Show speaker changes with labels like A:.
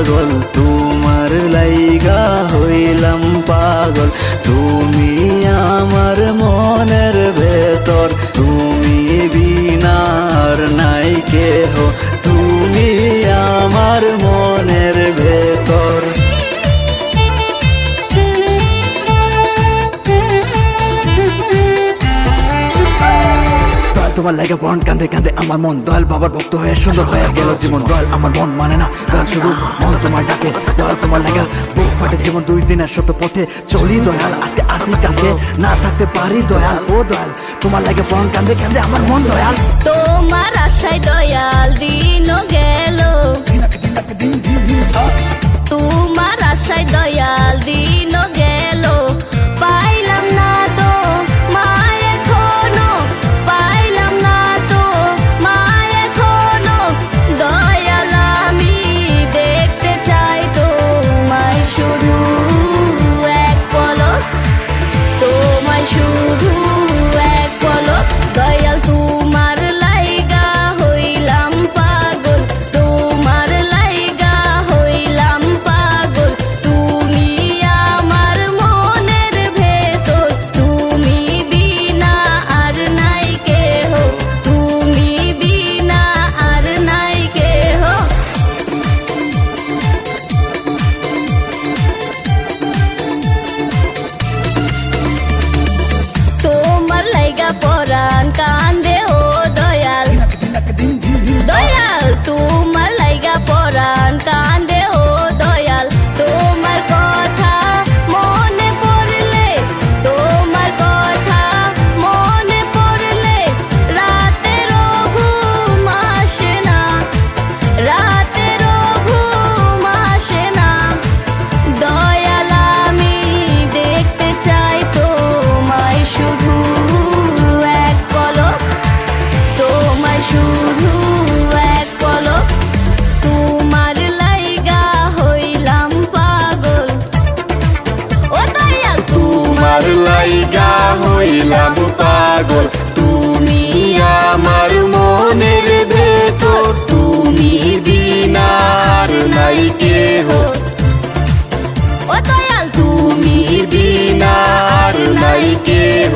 A: পাগল, তোমার লাইগা হইলাম পাগল। তুমি আমার মনের ভেতর, তুমি বিনা আর নাই কেহ, তুমি আমার মনের ভেতর। তোমার লাগে বন কান্দে কান্দে আমার মন, দয়াল বাবার ভক্ত হয়ে সুন্দর হয়ে গেল জীবন। দয়াল আমার মন মানে না, দয়াল শুধু মন তোমার ডাকে। দয়াল তোমার লাগা বুক ফাটে জীবন, 2 দিনের শত পথে চলি দয়াল, আজকে আসি কাছে না থাকতে পারি দয়াল। ও দয়াল তোমার লাগে বন কান্দে কান্দে আমার মন দয়াল।
B: তোমার আশায় দয়াল দিনও গেল, তোমার আশায় দয়াল দিনও গেল। পাইলাম না তো মায়ের এখনো, পাইলাম না তো মায়ের এখনো। দয়াল আমি দেখতে চাই তোমায় শুধু এক পলক, তোমায় শুধু এক পলক। দয়াল তোমার লাইগা হইলাম পাগল, তোমার লাইগা হইলাম পাগল। তুমি আমার মনের ভেতর, তুমি বিনা আর নাই কেহ, তুমি বিনা আর নাই কেহ। তোমার লাইগা পরাণ কান্দে ও দয়াল, দয়াল তোমার লাইগা পরাণ কান্দে ও দয়াল। তোমার কথা মনে পড়লে, তোমার কথা মনে পড়লে রাতেরও ঘুম আসে না, রাতেরও ঘুম আসে না। দয়াল আমি দেখতে চাই তোমায় শুধু এক পলক, তোমায় শুধু এক পলক। তোমার লাইগা হইলাম পাগল, ও দয়াল
A: তোমার লাইগা হইলাম পাগল, তুমি আমার মনের ভেতর, তুমি বিনা আর নাই কেহ,
B: ও দয়াল তুমি
A: তুমি বিনা আর নাই কেহ।